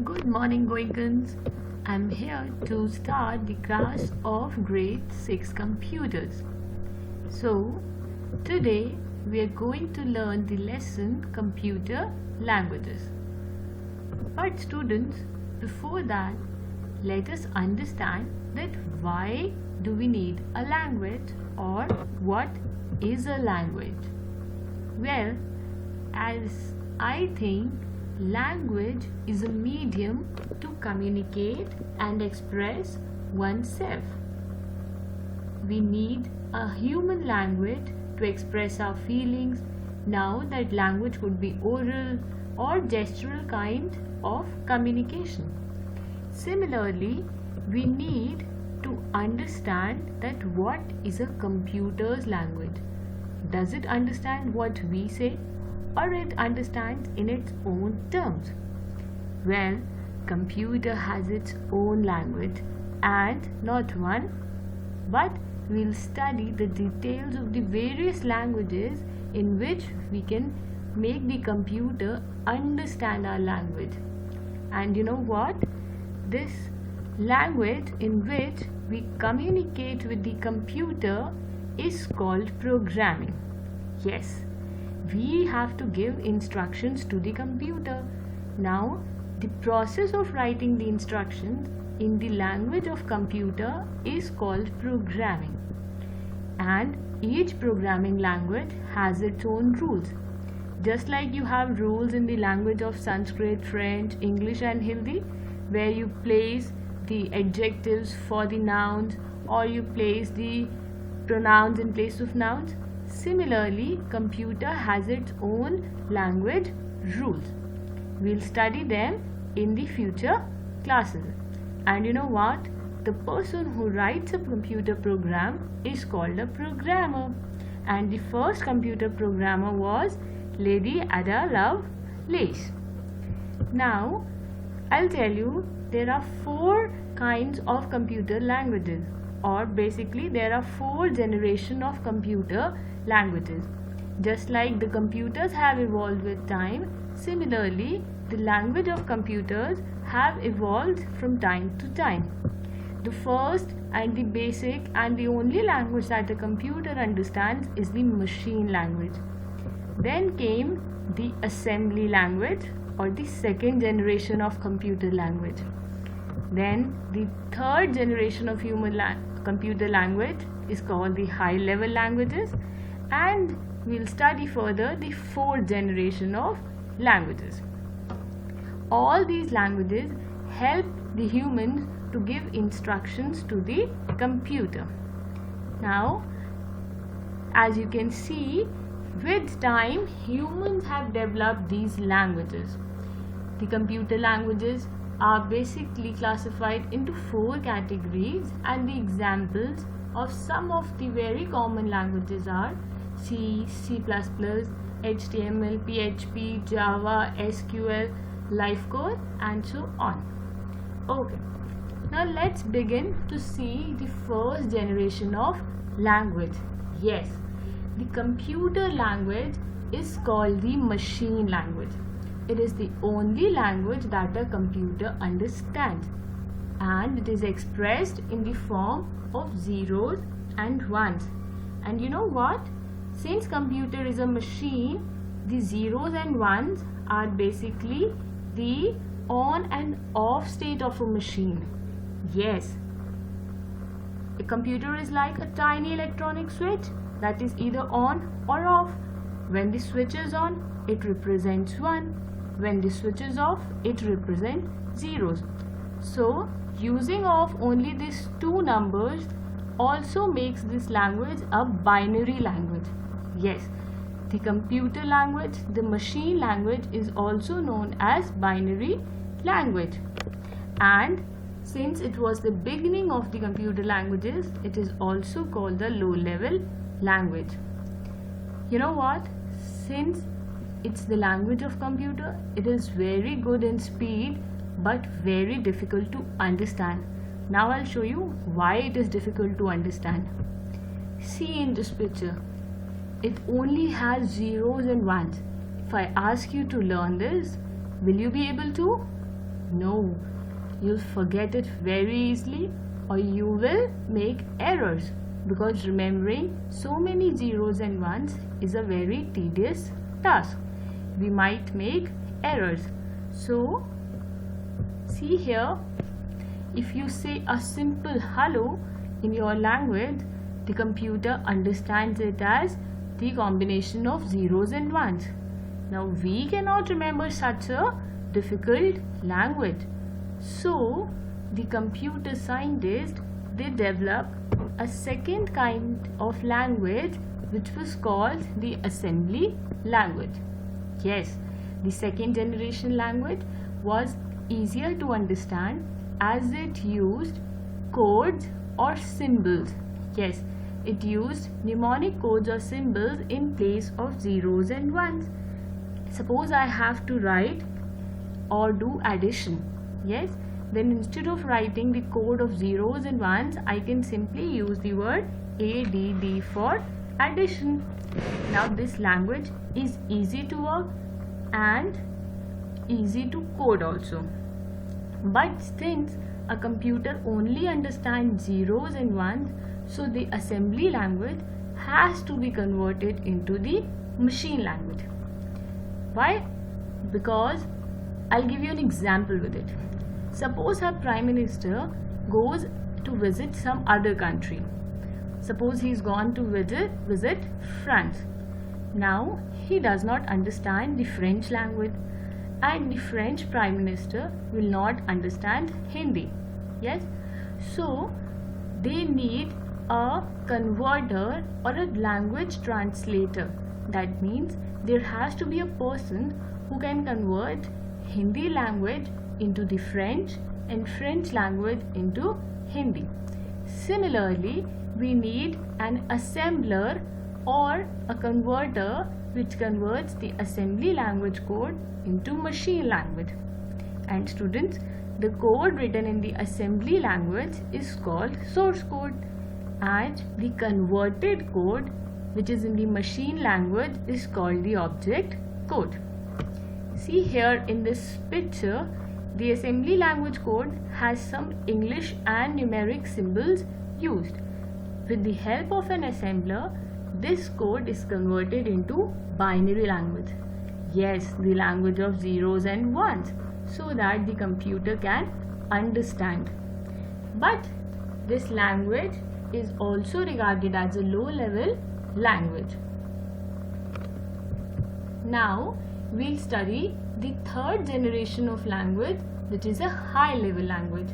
Good morning, Goinkans. I'm here to start the class of grade 6 computers. So, today we are going to learn the lesson computer languages. But students, before that, let us understand that why do we need a language or what is a language? Well, as I think language is a medium to communicate and express oneself. We need a human language to express our feelings. Now that language could be oral or gestural kind of communication. Similarly, we need to understand that what is a computer's language. Does it understand what we say, or it understands in its own terms? Well, computer has its own language, and not one, but we'll study the details of the various languages in which we can make the computer understand our language. And you know what? This language in which we communicate with the computer is called programming. Yes, we have to give instructions to the computer. Now, the process of writing the instructions in the language of computer is called programming. And each programming language has its own rules. Just like you have rules in the language of Sanskrit, French, English and Hindi, where you place the adjectives for the nouns or you place the pronouns in place of nouns. Similarly, computer has its own language rules. We'll study them in the future classes. And you know what? The person who writes a computer program is called a programmer. And the first computer programmer was Lady Ada Lovelace. Now, I'll tell you there are 4 kinds of computer languages, or basically there are 4 generations of computer languages. Just like the computers have evolved with time, similarly the language of computers have evolved from time to time. The first and the basic and the only language that a computer understands is the machine language. Then came the assembly language, or the second generation of computer language. Then the third generation of computer language is called the high level languages, and we'll study further the fourth generation of languages. All these languages help the humans to give instructions to the computer. Now, as you can see, with time humans have developed these languages. The computer languages are basically classified into 4 categories, and the examples of some of the very common languages are C, C++, HTML, PHP, Java, SQL, LifeCode, and so on. Okay, now let's begin to see the first generation of language. Yes, the computer language is called the machine language. It is the only language that a computer understands, and it is expressed in the form of zeros and ones. And you know what? Since computer is a machine, the zeros and ones are basically the on and off state of a machine. Yes, a computer is like a tiny electronic switch that is either on or off. When the switch is on, it represents 1. When the switch is off, it represents zeros. So, using of only these 2 numbers also makes this language a binary language. Yes, the computer language, the machine language, is also known as binary language. And since it was the beginning of the computer languages, it is also called the low-level language. You know what? Since it's the language of computer, it is very good in speed but very difficult to understand. Now I'll show you why it is difficult to understand. See in this picture, it only has zeros and ones. If I ask you to learn this, will you be able to? No, you'll forget it very easily, or you will make errors, because remembering so many zeros and ones is a very tedious task. We might make errors. So, see here, if you say a simple hello in your language, the computer understands it as the combination of zeros and ones. Now, we cannot remember such a difficult language. So, the computer scientists, they developed a second kind of language which was called the assembly language. Yes, the second generation language was easier to understand as it used codes or symbols. Yes, it used mnemonic codes or symbols in place of zeros and ones. Suppose I have to write or do addition. Yes, then instead of writing the code of zeros and ones, I can simply use the word ADD for addition. Now this language is easy to work and easy to code also. But since a computer only understands zeros and ones, so the assembly language has to be converted into the machine language. Why? Because I'll give you an example with it. Suppose our Prime Minister goes to visit some other country. Suppose he's gone to visit France. Now he does not understand the French language, and the French Prime Minister will not understand Hindi. Yes? So they need a converter or a language translator. That means there has to be a person who can convert Hindi language into the French and French language into Hindi. Similarly, we need an assembler or a converter which converts the assembly language code into machine language. And students, the code written in the assembly language is called source code, and the converted code which is in the machine language is called the object code. See here in this picture, the assembly language code has some English and numeric symbols used. With the help of an assembler, this code is converted into binary language. Yes, the language of zeros and ones, so that the computer can understand. But this language is also regarded as a low-level language. Now we'll study the third generation of language, which is a high-level language.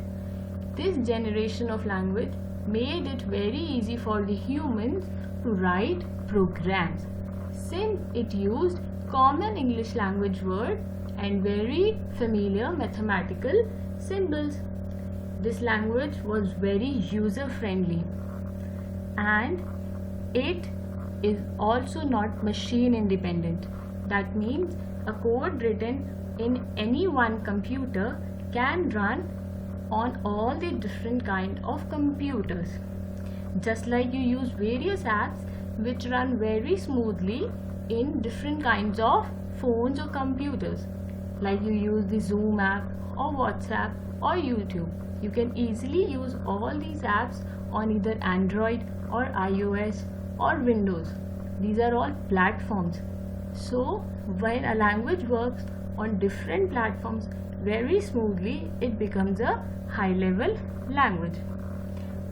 This generation of language made it very easy for the humans to write programs, since it used common English language words and very familiar mathematical symbols. This language was very user-friendly, and it is also not machine independent. That means a code written in any one computer can run on all the different kind of computers. Just like you use various apps which run very smoothly in different kinds of phones or computers. Like you use the Zoom app or WhatsApp or YouTube. You can easily use all these apps on either Android or iOS or Windows. These are all platforms. So when a language works on different platforms very smoothly, it becomes a high-level language.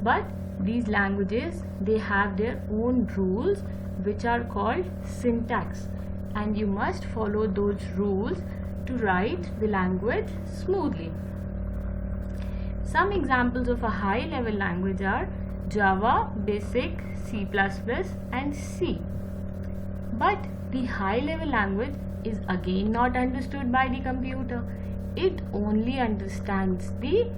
But these languages, they have their own rules which are called syntax, and you must follow those rules to write the language smoothly. Some examples of a high-level language are Java, Basic, C++, and C. But the high-level language is again not understood by the computer. It only understands the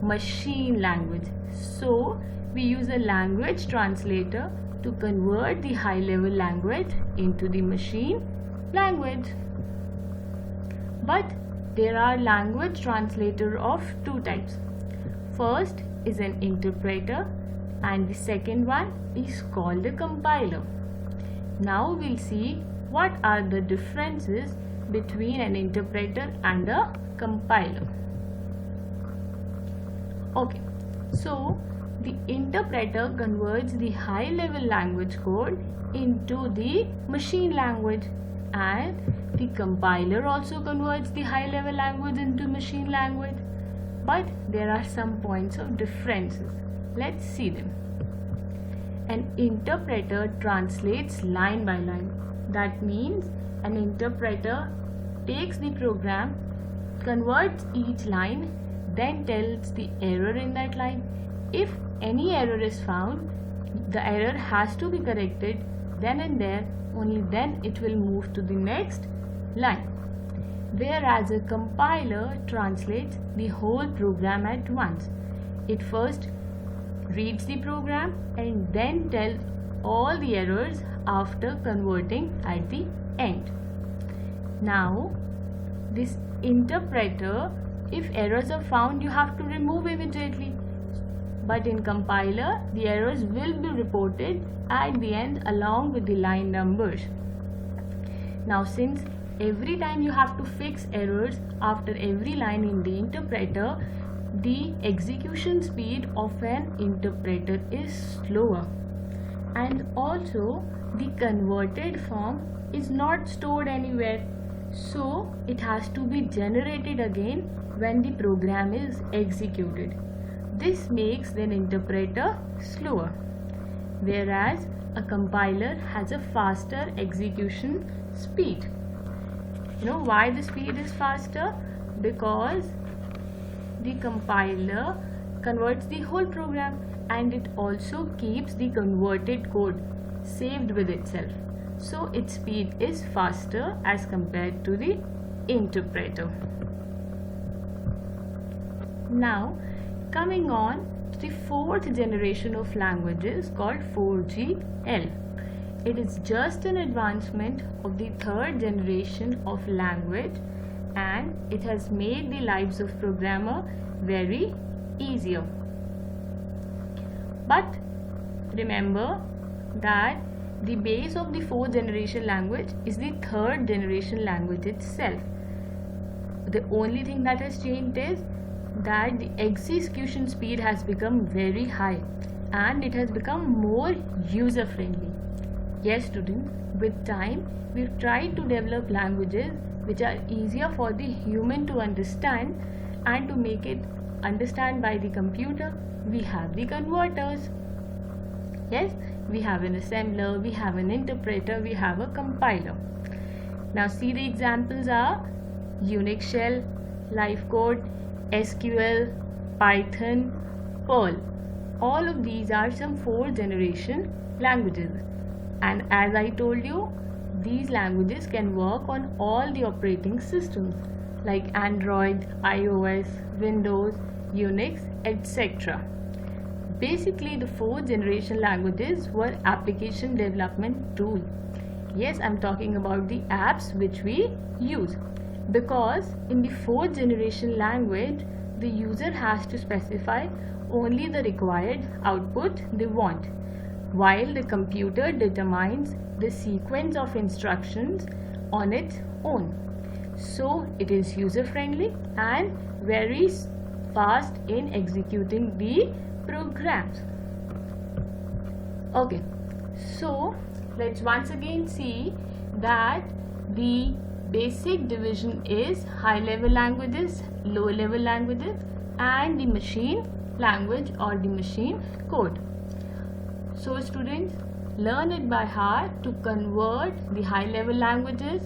machine language. So we use a language translator to convert the high-level language into the machine language. But there are language translators of two types. First is an interpreter, and the second one is called a compiler. Now we'll see what are the differences between an interpreter and a compiler. Okay, so the interpreter converts the high level language code into the machine language, and the compiler also converts the high level language into machine language. But there are some points of differences. Let's see them. An interpreter translates line by line. That means an interpreter takes the program, converts each line, then tells the error in that line. If any error is found, the error has to be corrected then and there, only then it will move to the next line. Whereas a compiler translates the whole program at once. It first reads the program and then tells all the errors after converting at the end. Now, this interpreter, if errors are found, you have to remove immediately. But in compiler, the errors will be reported at the end along with the line numbers. Now, since every time you have to fix errors after every line in the interpreter, the execution speed of an interpreter is slower. And also, the converted form is not stored anywhere. So, it has to be generated again when the program is executed. This makes an interpreter slower, whereas a compiler has a faster execution speed. You know why the speed is faster? Because the compiler converts the whole program, and it also keeps the converted code saved with itself. So its speed is faster as compared to the interpreter. Now, coming on to the fourth generation of languages called 4GL. It is just an advancement of the third generation of language, and it has made the lives of programmer very easier. But remember that the base of the fourth generation language is the third generation language itself. The only thing that has changed is that the execution speed has become very high and it has become more user friendly. Yes, students, with time we've tried to develop languages which are easier for the human to understand, and to make it understand by the computer, we have the converters. Yes, we have an assembler, we have an interpreter, we have a compiler. Now see, the examples are Unix shell, live code, SQL, Python, Perl. All of these are some fourth generation languages, and as I told you, these languages can work on all the operating systems like Android, iOS, Windows, Unix, etc. Basically, the fourth generation languages were application development tool. Yes, I'm talking about the apps which we use, because in the fourth generation language, the user has to specify only the required output they want, while the computer determines the sequence of instructions on its own. So it is user friendly and very fast in executing the programs. Okay, so let's once again see that the basic division is high level languages, low level languages, and the machine language or the machine code. So students, learn it by heart. To convert the high level languages,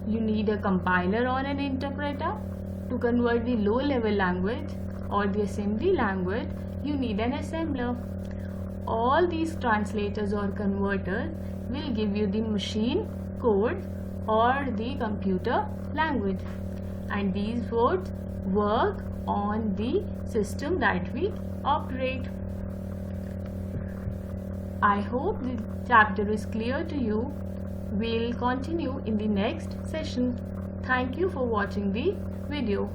you need a compiler or an interpreter. To convert the low level language or the assembly language, you need an assembler. All these translators or converters will give you the machine code or the computer language, and these both work on the system that we operate. I hope the chapter is clear to you. We'll continue in the next session. Thank you for watching the video.